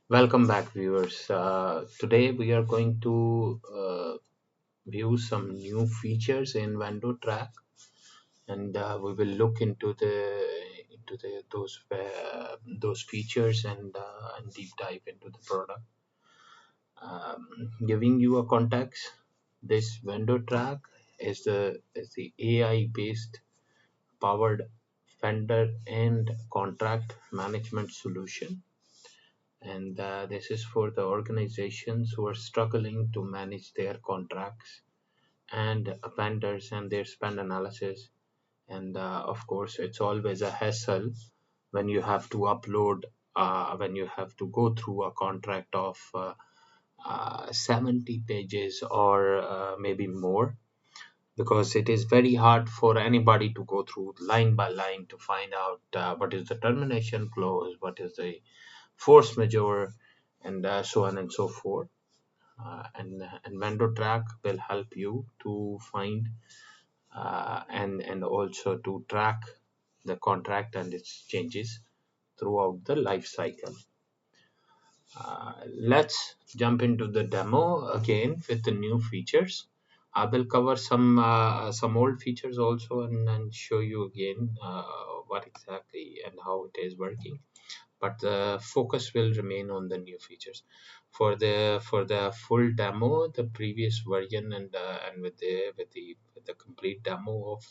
Welcome back, viewers. Today we are going to view some new features in VendoTrack, and we will look into those features and deep dive into the product. Giving you a context, this VendoTrack is the AI based powered vendor and contract management solution, and this is for the organizations who are struggling to manage their contracts and vendors and their spend analysis. And of course, it's always a hassle when you have to upload, when you have to go through a contract of 70 pages or maybe more, because it is very hard for anybody to go through line by line to find out what is the termination clause, what is the force majeure, and so on and so forth. And VendoTrack will help you to find and also to track the contract and its changes throughout the life cycle. Let's jump into the demo again with the new features. I will cover some old features also and show you again what exactly and how it is working, but the focus will remain on the new features. For the full demo, the previous version and with the complete demo of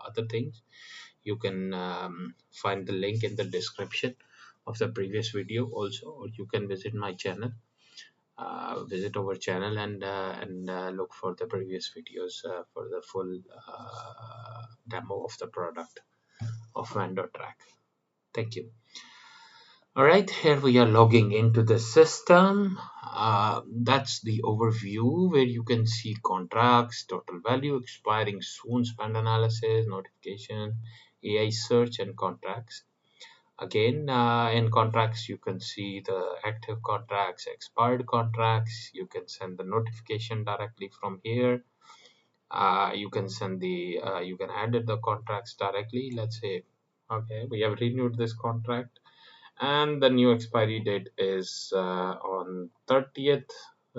other things, you can find the link in the description of the previous video also, or you can visit my channel, visit our channel and look for the previous videos for the full demo of the product of VendoTrack. Thank you. All right, here we are logging into the system. That's the overview where you can see contracts, total value, expiring soon, spend analysis, notification, AI search, and contracts. Again, in contracts, you can see the active contracts, expired contracts. You can send the notification directly from here. You can you can edit the contracts directly. Let's say, okay, we have renewed this contract, and the new expiry date is on 30th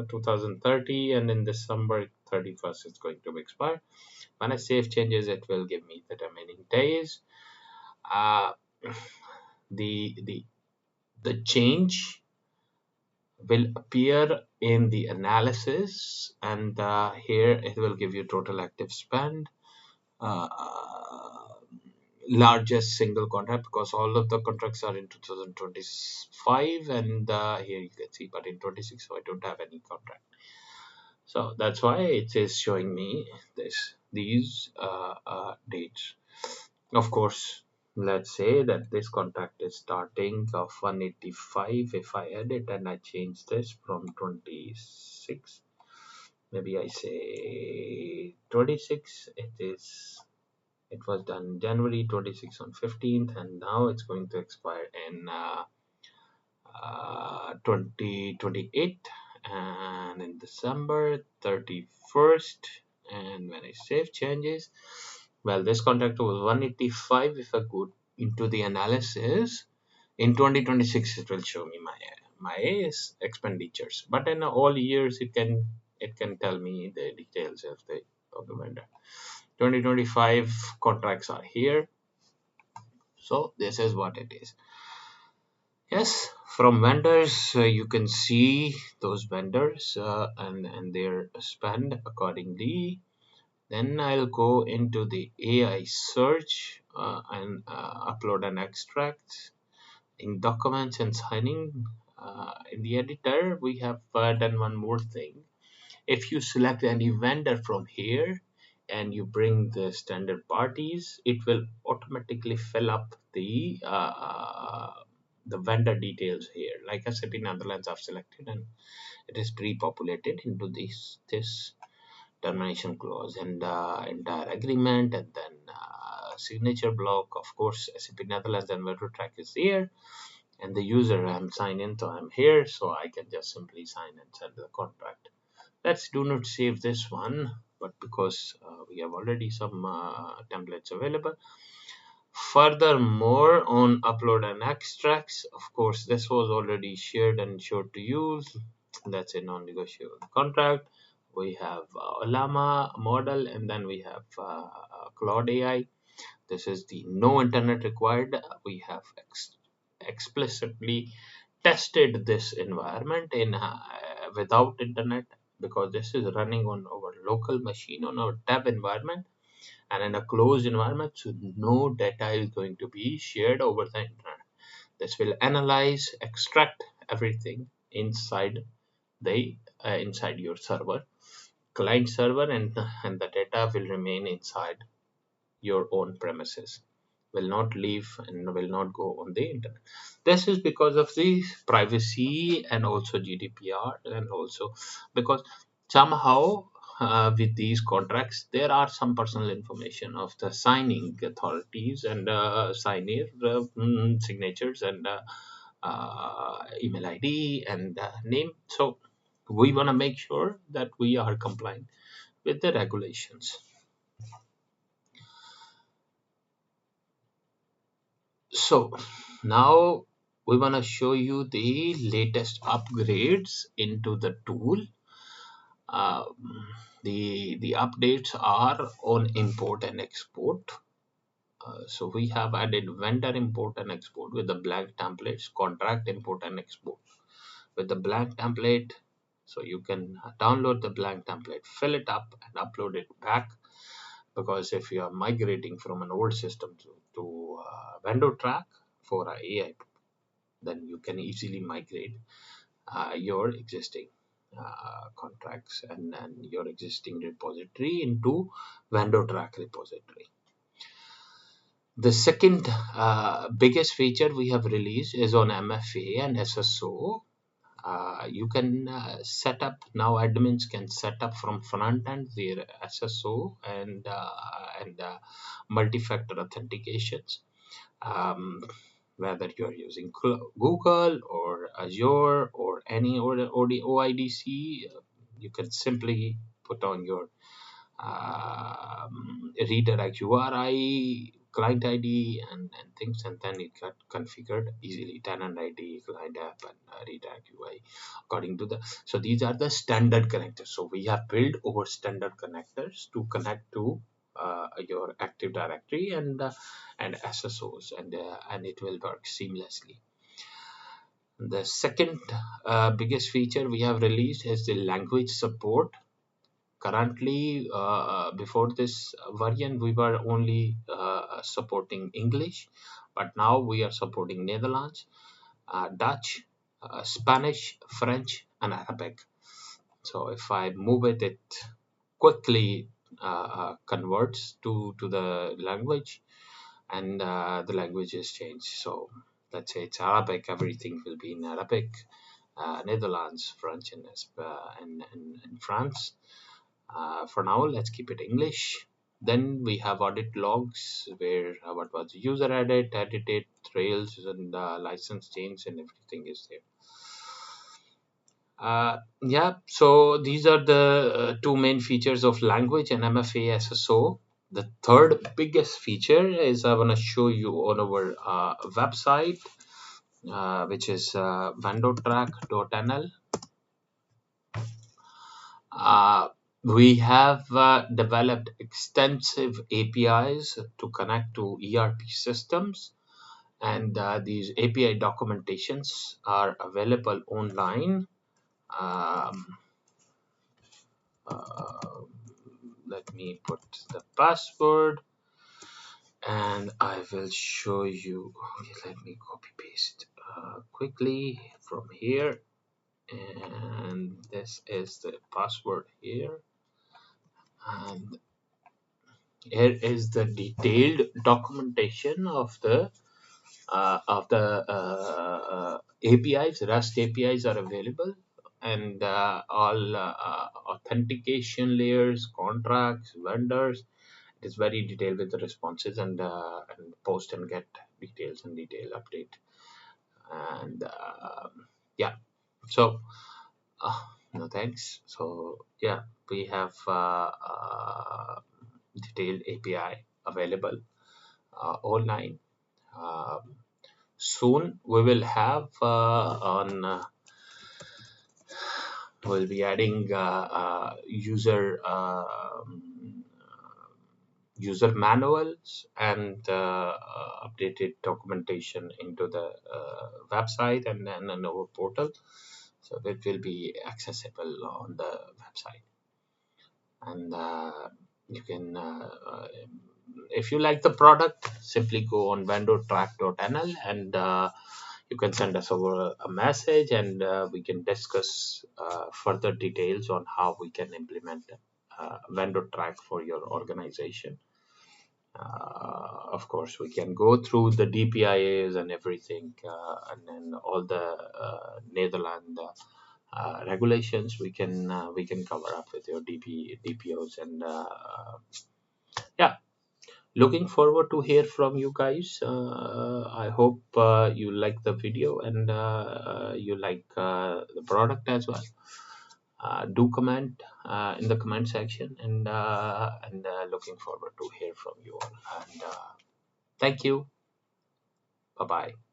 2030, and in December 31st it's going to expire. When I save changes, it will give me the remaining days. uh, the change will appear in the analysis, and here it will give you total active spend, uh, largest single contract, because all of the contracts are in 2025, and here you can see, but in 26, so I don't have any contract, so that's why it is showing me these dates. Of course, let's say that this contract is starting of 185. If I edit and I change this from 26, maybe I say 26, it was done January 26 on 15th, and now it's going to expire in 2028, and in December 31st. And when I save changes, well, this contract was 185. If I go into the analysis in 2026, it will show me my expenditures, but in all years it can tell me the details of the vendor. 2025 contracts are here, so this is what it is. Yes, from vendors, you can see those vendors and their spend accordingly. Then I'll go into the AI search and upload an extract in documents and signing. In the editor, we have done one more thing. If you select any vendor from here and you bring the standard parties, it will automatically fill up the vendor details here. Like SAP Netherlands, I've selected, and it is pre-populated into this termination clause and entire agreement, and then signature block. Of course, SAP Netherlands and VendoTrack is here, and the user, I'm signed in, so I'm here, so I can just simply sign and send the contract. Let's do not save this one, but because we have already some templates available, Furthermore, on upload and extracts, of course, this was already shared and showed to use. That's a non-negotiable contract. We have Llama model, and then we have Claude AI. This is the no internet required. We have explicitly tested this environment in without internet, because this is running on our local machine on our tab environment and in a closed environment, so no data is going to be shared over the internet. This will analyze, extract everything inside the inside your server, client server, and the data will remain inside your own premises, will not leave and will not go on the internet. This is because of the privacy and also GDPR, and also because somehow with these contracts there are some personal information of the signing authorities and signer signatures and email ID and name. So we want to make sure that we are compliant with the regulations. So now we want to show you the latest upgrades into the tool. The updates are on import and export. So we have added vendor import and export with the blank templates, contract import and export with the blank template. So you can download the blank template, fill it up and upload it back, because if you are migrating from an old system to VendoTrack for AI, then you can easily migrate your existing contracts and your existing repository into VendoTrack repository. The second biggest feature we have released is on MFA and SSO. You can set up now. Admins can set up from front end their SSO and multi-factor authentications. Whether you're using Google or Azure or any OIDC, you can simply put on your redirect URI, client ID, and things, and then it got configured easily. Tenant ID, client app, and redirect UI according to the. So these are the standard connectors. So we have built over standard connectors to connect to your Active Directory and SSOs, and it will work seamlessly. The second biggest feature we have released is the language support. Currently, before this version, we were only supporting English, but now we are supporting Netherlands, Dutch, Spanish, French, and Arabic. So if I move it, it quickly converts to the language, and the language is changed. So let's say it's Arabic, everything will be in Arabic. Netherlands, French, and France. For now, let's keep it English. Then we have audit logs where what was the user edited, trails, and license change, and everything is there. Yeah, so these are the two main features of language and MFA SSO. The third biggest feature is I want to show you on our website, which is VendoTrack.nl. We have developed extensive APIs to connect to ERP systems, and these API documentations are available online. Let me put the password and I will show you. Okay, let me copy paste quickly from here, and this is the password here, and here is the detailed documentation of the APIs. REST APIs are available, and all authentication layers, contracts, vendors. It is very detailed with the responses and post and get details and detail update. And yeah, so no thanks. So yeah, we have detailed API available online. Soon we will have we'll be adding user manuals and updated documentation into the website and then on our portal, so it will be accessible on the website. And you can if you like the product, simply go on VendoTrack.nl and you can send us over a message, and we can discuss further details on how we can implement VendoTrack for your organization. Of course, we can go through the DPIAs and everything, and then all the Netherlands regulations we can cover up with your DPOs, and yeah, looking forward to hear from you guys. I hope you like the video and you like the product as well. Do comment in the comment section, and looking forward to hear from you all. And thank you. Bye bye.